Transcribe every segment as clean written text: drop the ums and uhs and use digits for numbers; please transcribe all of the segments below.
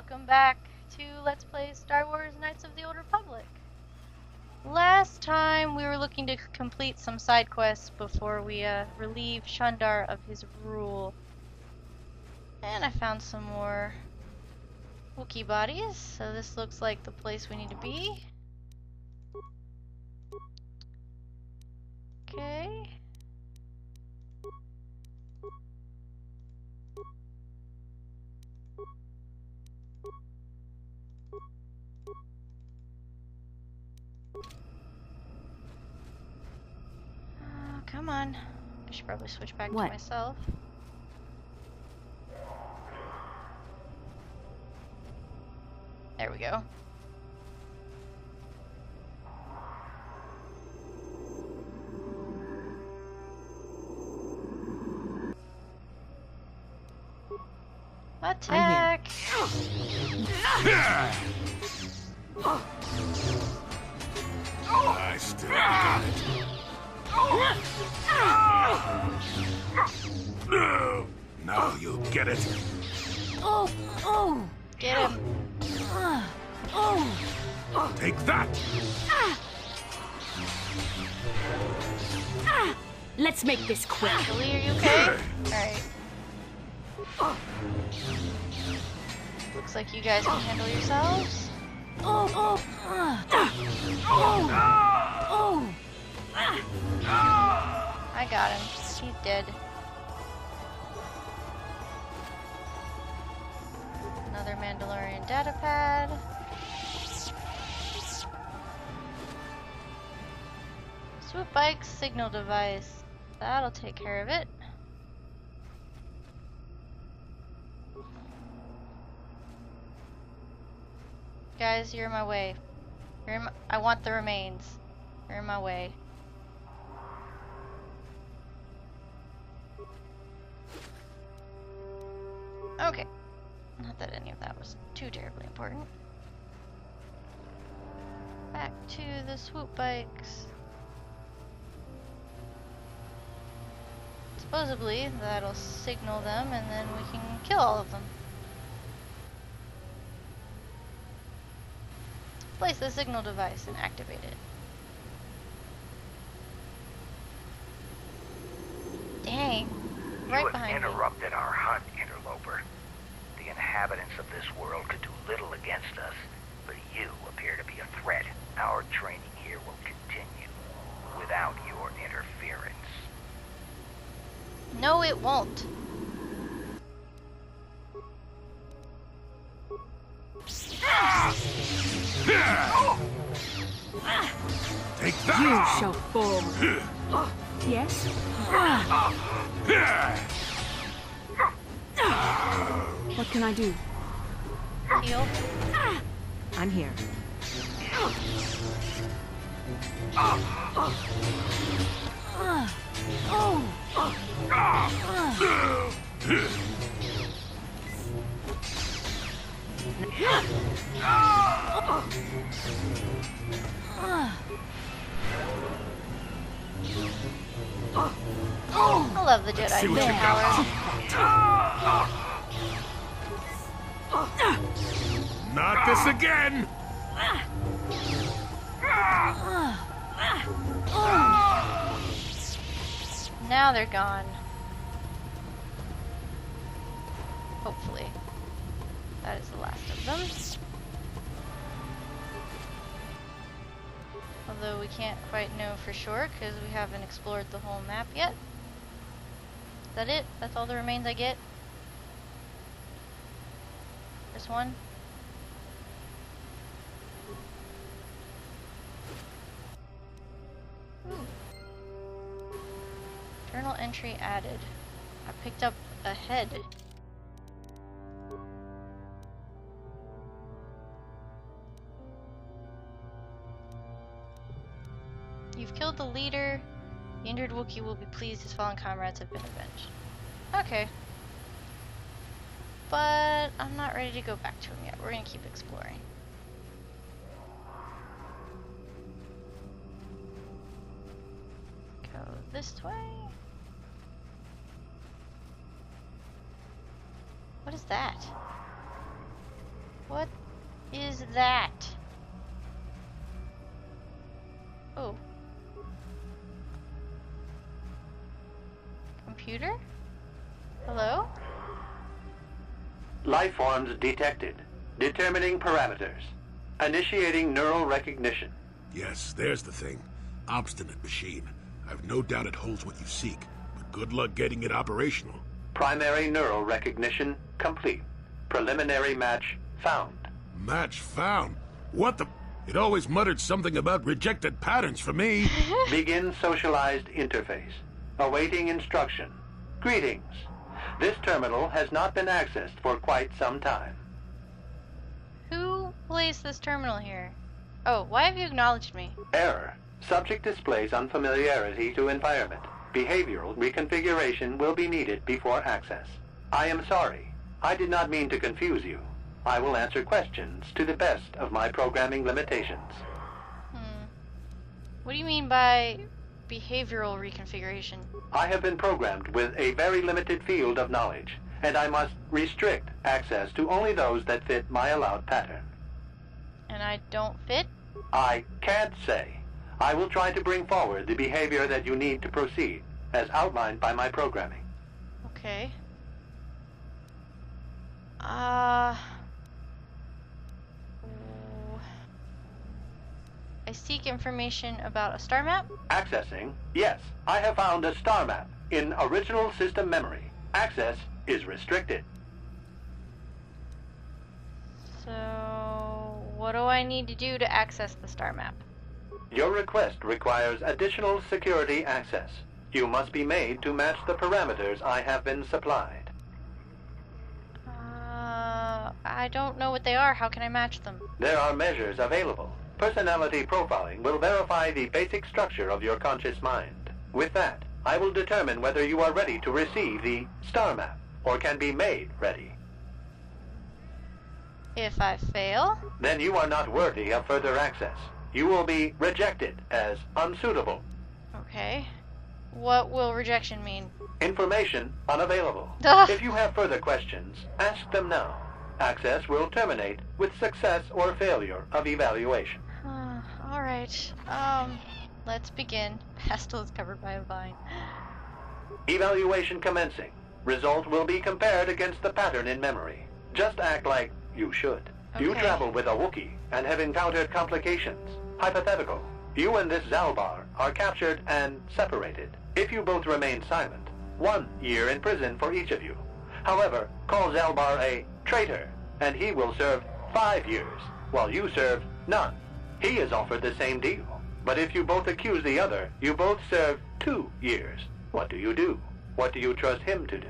welcome back to Let's Play Star Wars Knights of the Old Republic. Last time we were looking to complete some side quests before we relieve Shundar of his rule. And I found some more Wookiee bodies, so this looks like the place we need to be. Okay. Come on. I should probably switch back to myself. There we go. Attack! I still got it. Now you'll get it. Get him. Take that. Let's make this quick. Billy, are you okay? Alright. Looks like you guys can handle yourselves. I got him. He's dead. Another Mandalorian data pad. Swoop bike signal device. That'll take care of it. Guys, you're in my way. I want the remains. You're in my way. Okay. Not that any of that was too terribly important. Back to the swoop bikes. Supposedly, that'll signal them and then we can kill all of them. Place the signal device and activate it. Dang. Right behind me. You have interrupted our hunt, interloper. The inhabitants of this world could do little against us, but you appear to be a threat. Our training here will continue without your interference. No, it won't. Take that. You shall fall. Yes? What can I do? Heal. I'm here. I love the Jedi power. Not this again. Now they're gone. Hopefully. That is the last of them. Although we can't quite know for sure because we haven't explored the whole map yet. Is that it? That's all the remains I get? This one? Ooh. Journal entry added. I picked up a head. You've killed the leader. The injured Wookiee will be pleased his fallen comrades have been avenged. Okay. But I'm not ready to go back to him yet. We're gonna keep exploring. Go this way. What is that? What is that? Oh. Computer? Hello? Life forms detected. Determining parameters. Initiating neural recognition. Yes, there's the thing. Obstinate machine. I've no doubt it holds what you seek, but good luck getting it operational. Primary neural recognition complete. Preliminary match found. Match found? What the... It always muttered something about rejected patterns for me. Begin socialized interface. Awaiting instruction. Greetings. This terminal has not been accessed for quite some time. Who placed this terminal here? Oh, why have you acknowledged me? Error. Subject displays unfamiliarity to environment. Behavioral reconfiguration will be needed before access. I am sorry. I did not mean to confuse you. I will answer questions to the best of my programming limitations. What do you mean by behavioral reconfiguration? I have been programmed with a very limited field of knowledge, and I must restrict access to only those that fit my allowed pattern. And I don't fit? I can't say. I will try to bring forward the behavior that you need to proceed, as outlined by my programming. Okay. I seek information about a star map? Accessing? Yes, I have found a star map in original system memory. Access is restricted. So, what do I need to do to access the star map? Your request requires additional security access. You must be made to match the parameters I have been supplied. I don't know what they are. How can I match them? There are measures available. Personality profiling will verify the basic structure of your conscious mind. With that, I will determine whether you are ready to receive the star map, or can be made ready. If I fail? Then you are not worthy of further access. You will be rejected as unsuitable. Okay. What will rejection mean? Information unavailable. Ugh. If you have further questions, ask them now. Access will terminate with success or failure of evaluation. Alright. Let's begin. Bastila is covered by a vine. Evaluation commencing. Result will be compared against the pattern in memory. Just act like you should. Okay. You travel with a Wookiee and have encountered complications. Hypothetical. You and this Zalbar are captured and separated. If you both remain silent, 1 year in prison for each of you. However, call Zalbar a traitor, and he will serve 5 years, while you serve none. He is offered the same deal. But if you both accuse the other, you both serve 2 years. What do? What do you trust him to do?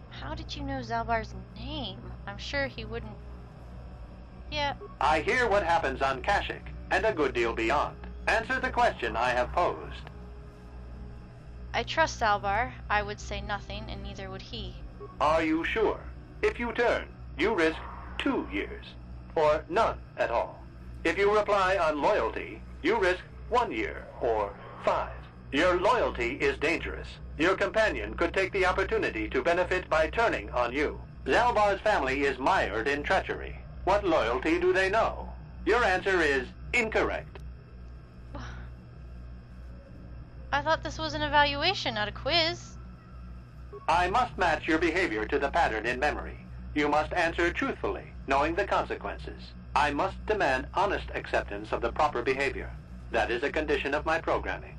How did you know Zalbar's name? I'm sure he wouldn't... Yeah. I hear what happens on Kashyyyk, and a good deal beyond. Answer the question I have posed. I trust Zalbar. I would say nothing, and neither would he. Are you sure? If you turn, you risk 2 years, or none at all. If you reply on loyalty, you risk 1 year, or 5. Your loyalty is dangerous. Your companion could take the opportunity to benefit by turning on you. Zalbar's family is mired in treachery. What loyalty do they know? Your answer is incorrect. I thought this was an evaluation, not a quiz. I must match your behavior to the pattern in memory. You must answer truthfully, knowing the consequences. I must demand honest acceptance of the proper behavior. That is a condition of my programming.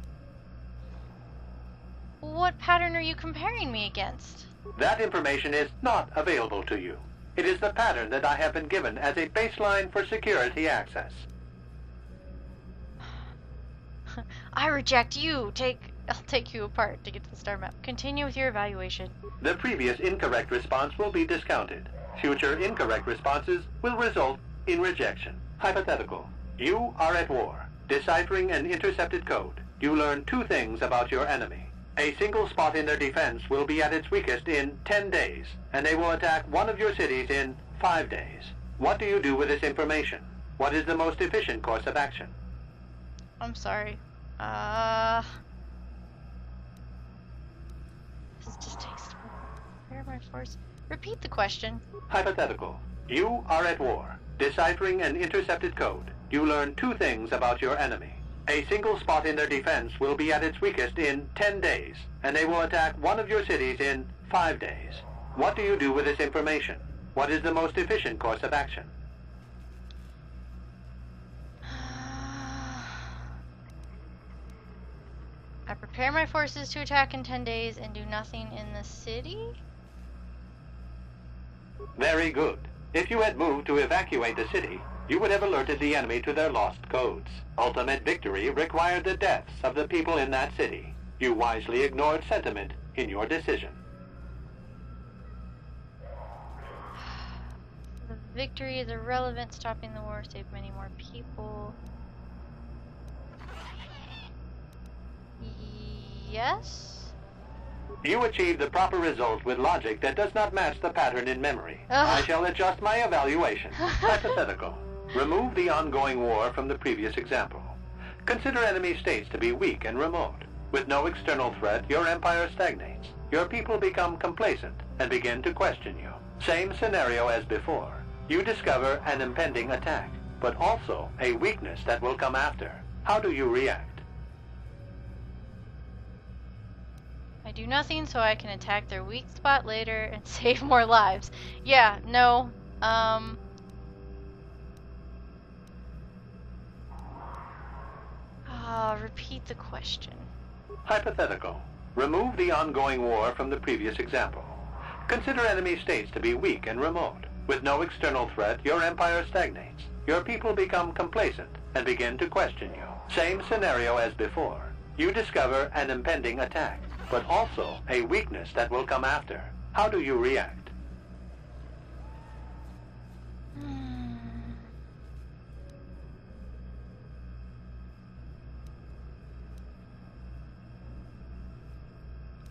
What pattern are you comparing me against? That information is not available to you. It is the pattern that I have been given as a baseline for security access. I reject you. I'll take you apart to get to the star map. Continue with your evaluation. The previous incorrect response will be discounted. Future incorrect responses will result in rejection. Hypothetical. You are at war. Deciphering an intercepted code, you learn 2 things about your enemy. A single spot in their defense will be at its weakest in 10 days, and they will attack one of your cities in 5 days. What do you do with this information? What is the most efficient course of action? I'm sorry. This is distasteful. Where are my forces? Repeat the question. Hypothetical. You are at war. Deciphering an intercepted code, you learn two things about your enemy. A single spot in their defense will be at its weakest in 10 days, and they will attack one of your cities in 5 days. What do you do with this information? What is the most efficient course of action? I prepare my forces to attack in 10 days and do nothing in the city? Very good. If you had moved to evacuate the city, you would have alerted the enemy to their lost codes. Ultimate victory required the deaths of the people in that city. You wisely ignored sentiment in your decision. The victory is irrelevant. Stopping the war saved many more people. Yes? You achieved the proper result with logic that does not match the pattern in memory. I shall adjust my evaluation. Hypothetical. Remove the ongoing war from the previous example. Consider enemy states to be weak and remote. With no external threat, your empire stagnates. Your people become complacent and begin to question you. Same scenario as before. You discover an impending attack, but also a weakness that will come after. How do you react? I do nothing so I can attack their weak spot later and save more lives. Yeah, no. Repeat the question. Hypothetical. Remove the ongoing war from the previous example. Consider enemy states to be weak and remote. With no external threat, your empire stagnates. Your people become complacent and begin to question you. Same scenario as before. You discover an impending attack, but also a weakness that will come after. How do you react?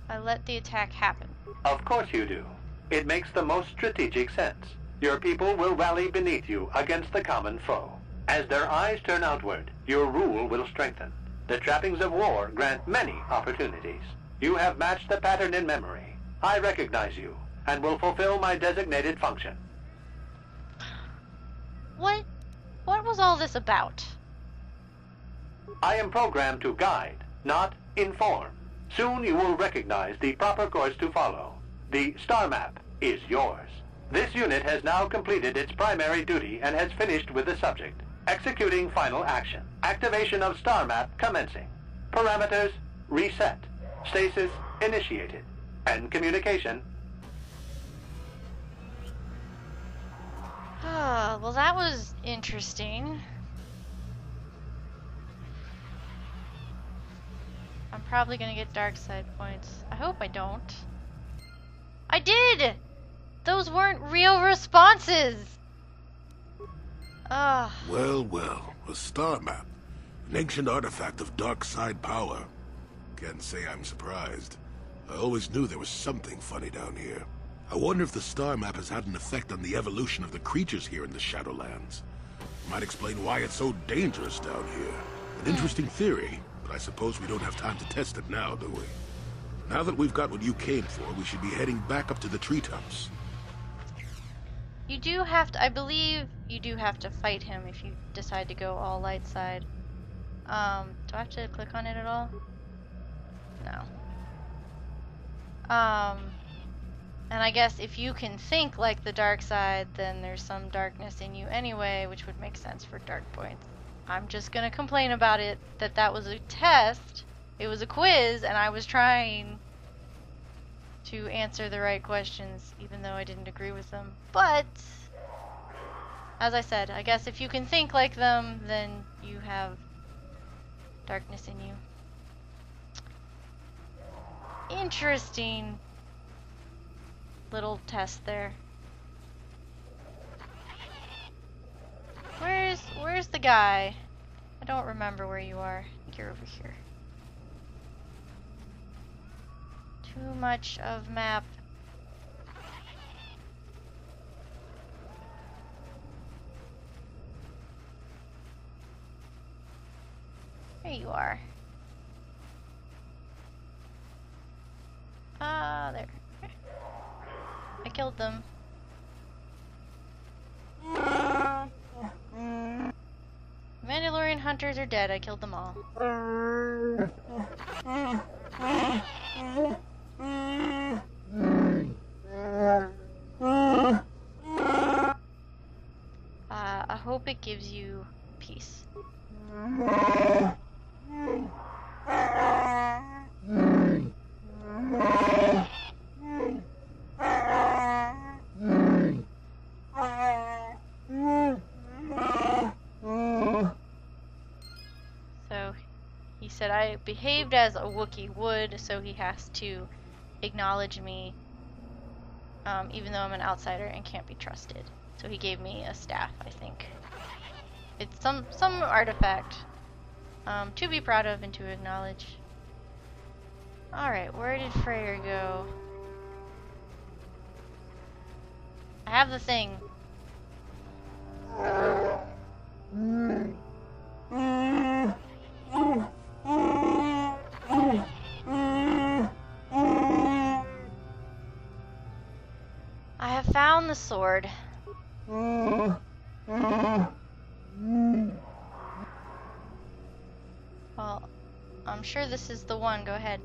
I let the attack happen. Of course you do. It makes the most strategic sense. Your people will rally beneath you against the common foe. As their eyes turn outward, your rule will strengthen. The trappings of war grant many opportunities. You have matched the pattern in memory. I recognize you, and will fulfill my designated function. What was all this about? I am programmed to guide, not inform. Soon you will recognize the proper course to follow. The star map is yours. This unit has now completed its primary duty and has finished with the subject. Executing final action. Activation of star map commencing. Parameters reset. Stasis initiated. End communication. Well, that was interesting. I'm probably gonna get dark side points. I hope I don't. I did! Those weren't real responses! Well, well, a star map. An ancient artifact of dark side power. Can't say I'm surprised. I always knew there was something funny down here. I wonder if the star map has had an effect on the evolution of the creatures here in the Shadowlands. Might explain why it's so dangerous down here. An interesting theory, but I suppose we don't have time to test it now, do we? Now that we've got what you came for, we should be heading back up to the treetops. You do have to, I believe you do have to fight him if you decide to go all light side. Do I have to click on it at all? No. And I guess if you can think like the dark side, then there's some darkness in you anyway, which would make sense for dark points. I'm just gonna complain about it, that was a test, it was a quiz, and I was trying to answer the right questions, even though I didn't agree with them. But, as I said, I guess if you can think like them, then you have darkness in you. Interesting little test there. Where's the guy? I don't remember where you are. I think you're over here. Too much of map. There you are. Ah, there. Okay. I killed them. Mandalorian hunters are dead. I killed them all. I hope it gives you peace. So, he said I behaved as a Wookiee would, so he has to acknowledge me, even though I'm an outsider and can't be trusted. So he gave me a staff, I think. It's some artifact to be proud of and to acknowledge. Alright, where did Freyr go? I have the thing. I have found the sword. Well, I'm sure this is the one. Go ahead.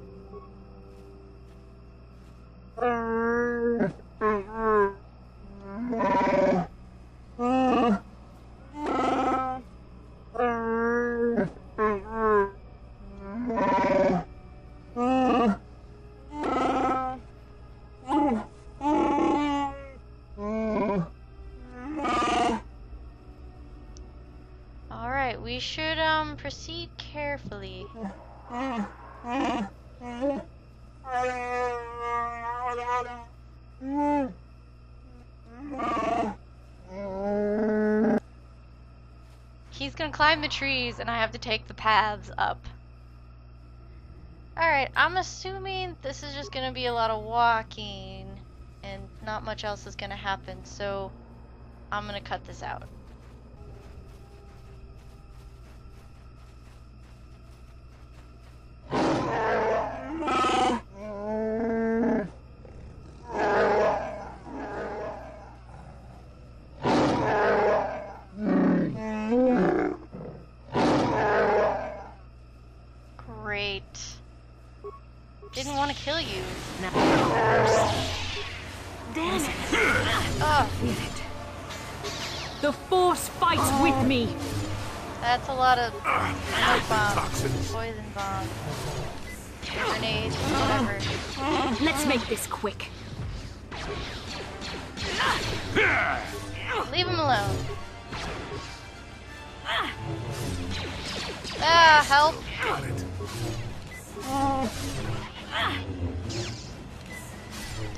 Alright, we should proceed carefully. He's gonna climb the trees and I have to take the paths up. Alright, I'm assuming this is just gonna be a lot of walking and not much else is gonna happen, so I'm gonna cut this out. Great. Didn't want to kill you. No. Damn it! Oh, The Force fights with me! that's a lot of smoke bombs, Toxins. poison bombs, grenades, whatever. Let's make this quick. Leave him alone. Ah, help. Got it.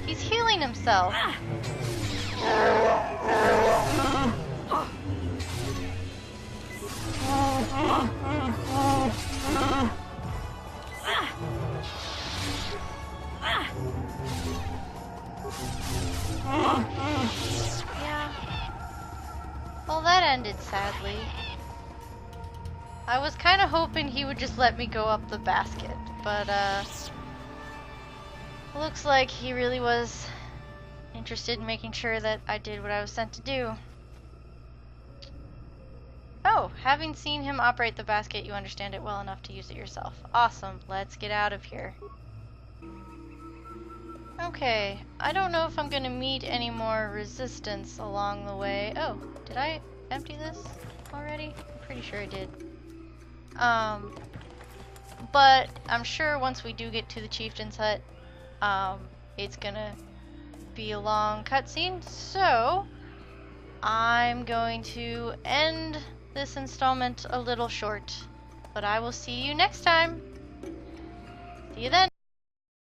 He's healing himself. Yeah. Well, that ended sadly. I was kind of hoping he would just let me go up the basket, but looks like he really was interested in making sure that I did what I was sent to do. Oh, having seen him operate the basket, you understand it well enough to use it yourself. Awesome, let's get out of here. Okay, I don't know if I'm gonna meet any more resistance along the way. Oh, did I empty this already? I'm pretty sure I did. But I'm sure once we do get to the chieftain's hut, it's gonna be a long cutscene, so I'm going to end this installment a little short, but I will see you next time. See you then.